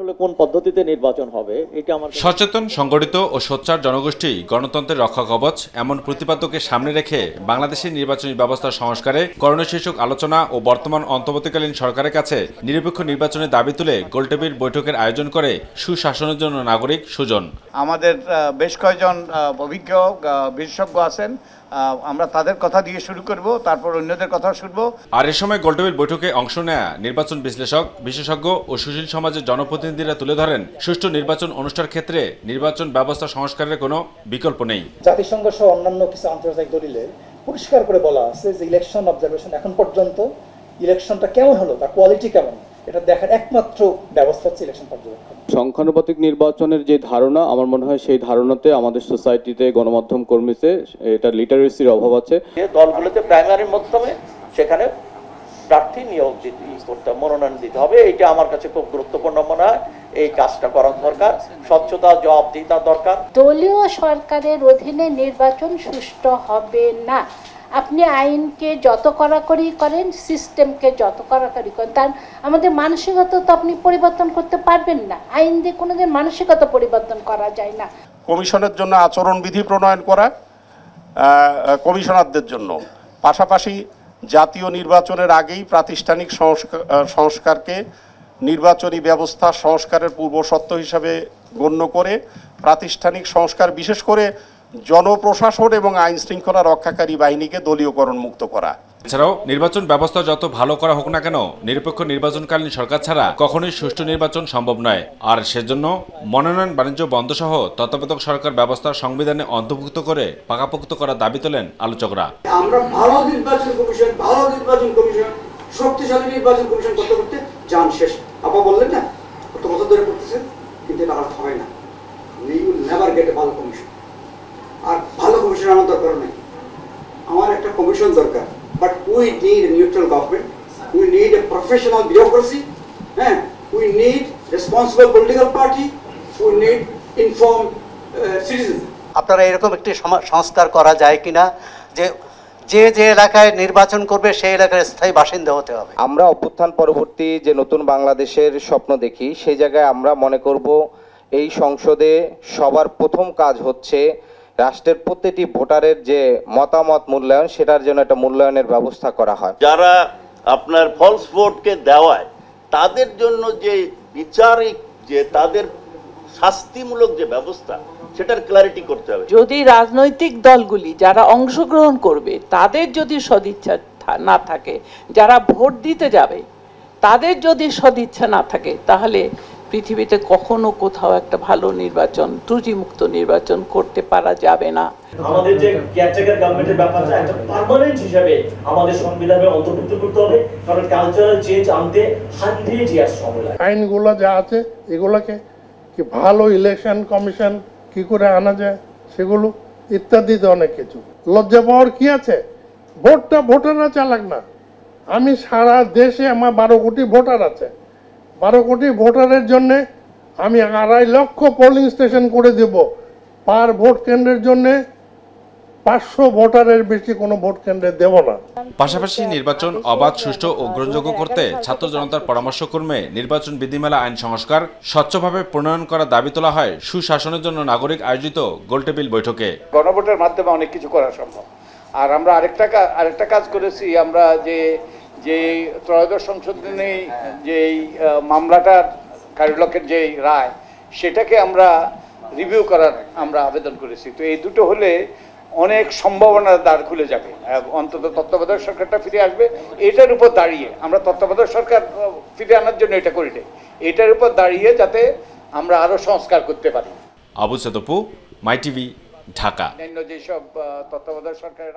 আসলে কোন পদ্ধতিতে নির্বাচন হবে এটা আমার সচেতন, সংগঠিত ও সোচ্চার জনগোষ্ঠী গণতন্ত্রের রক্ষা কবচ এমন প্রতিপাদ্যকে সামনে রেখে বাংলাদেশের নির্বাচনী ব্যবস্থা সংস্কারে করণীয় শীর্ষক আলোচনা ও বর্তমান অন্তর্বর্তীকালীন সরকারের কাছে নিরপেক্ষ নির্বাচনের দাবি তুলে গোলটেবিল বৈঠকের আয়োজন করে সুশাসনের জন্য নাগরিক সুজন। আমাদের বেশ কয়েকজন অভিজ্ঞ বিশেষজ্ঞ আছেন, আমরা তাদের কথা দিয়ে শুরু করব, তারপর অন্যদের কথা শুনবো। আর এ সময় গোলটেবিল বৈঠকে অংশ নেয়া নির্বাচন বিশ্লেষক, বিশেষজ্ঞ ও সুশীল সমাজের জনপ্রতিনিধিরা তুলে ধরেন সুষ্ঠু নির্বাচন অনুষ্ঠানের ক্ষেত্রে নির্বাচন ব্যবস্থা সংস্কারের কোনো বিকল্প নেই। জাতিসংঘ সহ অন্যান্য কিছু আন্তর্জাতিক দলিলে পরিষ্কার করে বলা আছে যে ইলেকশন অবজারভেশন এখন পর্যন্ত ইলেকশনটা কেমন হলো, তার কোয়ালিটি কেমন, এটা দেখার একমাত্র ব্যবস্থা হচ্ছে ইলেকশন পর্যবেক্ষণ। সংখ্যানুপাতিক নির্বাচনের যে ধারণা, আমার মনে হয় সেই ধারণাতে আমাদের সোসাইটিতে গণমাধ্যম কর্মীতে এটা লিটারেসির অভাব আছে। দলগুলোতে প্রাইমারির মাধ্যমে সেখানে প্রার্থী নিয়োগ করতে মনোনয়ন দিতে হবে, এটা আমার কাছে খুব গুরুত্বপূর্ণ মনে হয়। এই কাজটা করা দরকার, স্বচ্ছতা, জবাবদিহিতা দরকার। দলীয় সরকারের অধীনে নির্বাচন সুষ্ঠু হবে না। আপনি আইনকে যত কড়াকড়ি করেন, সিস্টেমকে যত কড়াকড়ি করেন, তার আমাদের মানসিকতা তো আপনি পরিবর্তন করতে পারবেন না। আইন দিয়ে কোনোদিন মানসিকতা পরিবর্তন করা যায় না। কমিশনের জন্য আচরণবিধি প্রণয়ন করা কমিশনারদের জন্য, পাশাপাশি জাতীয় নির্বাচনের আগেই প্রাতিষ্ঠানিক সংস্কারকে নির্বাচনী ব্যবস্থা সংস্কারের পূর্বশর্ত হিসাবে গণ্য করে প্রাতিষ্ঠানিক সংস্কার, বিশেষ করে জনপ্রশাসন এবং আইন শৃঙ্খলা রক্ষাকারী বাহিনীকে দলীয়করণ মুক্ত করা। এছাড়াও নির্বাচন ব্যবস্থা যত ভালো করা হোক না কেন, নিরপেক্ষ নির্বাচনকালীন সরকার ছাড়া কখনোই সুষ্ঠু নির্বাচন সম্ভব নয়। আর সেজন্য মনোনয়ন বাণিজ্য বন্ধ সহ তত্ত্বাবধায়ক সরকার ব্যবস্থা সংবিধানে অন্তর্ভুক্ত করে পাকাপোক্ত করার দাবি তোলেন আলোচকরা। আমরা ভালো নির্বাচন কমিশন, শক্তিশালী নির্বাচন কমিশন করতে করতে যান শেষ। আপা বললেন না কত বছর ধরে করতেছেন, কিন্তু এটা আর হয় না। উই উইল নেভার গেট এ ভালো কমিশন। আর ভালো কমিশন আমার দরকার নেই, আমার একটা কমিশন দরকার। But we need a neutral government, we need a professional bureaucracy, we need responsible political party, we need inform citizen. আপনারা এরকম একটি সংস্কার করা যায় কিনা যে যে এলাকায় নির্বাচন করবে সেই এলাকার স্থায়ী বাসিন্দা হতে হবে। আমরা অভ্যুত্থান পরবর্তী যে নতুন বাংলাদেশের স্বপ্ন দেখি, সেই জায়গায় আমরা মনে করব এই সংসদে সবার প্রথম কাজ হচ্ছে রাষ্ট্রের প্রতিটি ভোটারের যে মতামত মূল্যায়ন, সেটার জন্য একটা মূল্যায়নের ব্যবস্থা করা হয়। যারা আপনার ফলস ভোটকে দেওয়ায় তাদের জন্য যে বিচারিক, যে তাদের শাস্তিমূলক যে ব্যবস্থা, সেটার ক্ল্যারিটি করতে হবে। যদি রাজনৈতিক দলগুলি যারা অংশগ্রহণ করবে তাদের যদি সদিচ্ছা না থাকে, যারা ভোট দিতে যাবে তাদের যদি সদিচ্ছা না থাকে, তাহলে পৃথিবীতে কখনো কোথাও একটা ভালো নির্বাচন, ত্রুটিমুক্ত নির্বাচন করতে পারা যাবে না। আমাদের যে কেয়ারটেকার গভর্নমেন্টের ব্যাপারটা একটা পার্মানেন্ট হিসাবে আমাদের সংবিধানে অন্তর্ভুক্ত করতে হবে, কারণ কালচারাল চেঞ্জ আনতে 100 ইয়ার্স সময় লাগে। আইনগুলো যা আছে এগুলোকে কি ভালো ইলেকশন কমিশন কি করে আনা যায়, সেগুলো ইত্যাদিতে অনেক কিছু। লজ্জা পাওয়ার কি আছে? ভোটটা ভোটাররা চালাক না। আমি সারা দেশে আমার 12 কোটি ভোটার আছে, 12 কোটি ভোটারের জন্য আমি 2.5 লক্ষ পোলিং স্টেশন করে দেব। পার ভোট কেন্দ্রের জন্য 500 ভোটারের বেশি কোনো ভোট কেন্দ্রে দেব না। পাশাপাশি নির্বাচন অবাধ, সুষ্ঠু ও গ্রহণযোগ্য করতে ছাত্র জনতার পরামর্শক্রমে নির্বাচন বিধিমালা আইন সংস্কার স্বচ্ছভাবে প্রণয়ন করার দাবি তোলা হয় সুশাসনের জন্য নাগরিক আয়োজিত গোলটেবিল বৈঠকে। গণভোটের মাধ্যমে অনেক কিছু করা সম্ভব। আর আমরা আরেকটা কাজ করেছি, আমরা যে ত্রয়োদশ সংশোধনী যে মামলাটার কারিলকের যে রায়, সেটাকে আমরা রিভিউ করার আমরা আবেদন করেছি। তো এই দুটো হলে অনেক সম্ভাবনার দ্বার খুলে যাবে। অন্তত তত্ত্বাবধায়ক সরকারটা ফিরে আসবে। এটার উপর দাঁড়িয়ে আমরা তত্ত্বাবধায়ক সরকার ফিরে আনার জন্য এটা করি নাই, এটার উপর দাঁড়িয়ে যাতে আমরা আরো সংস্কার করতে পারি। আবু সাদপু, মাই টিভি, ঢাকা। যেসব তত্ত্বাবধায়ক সরকারের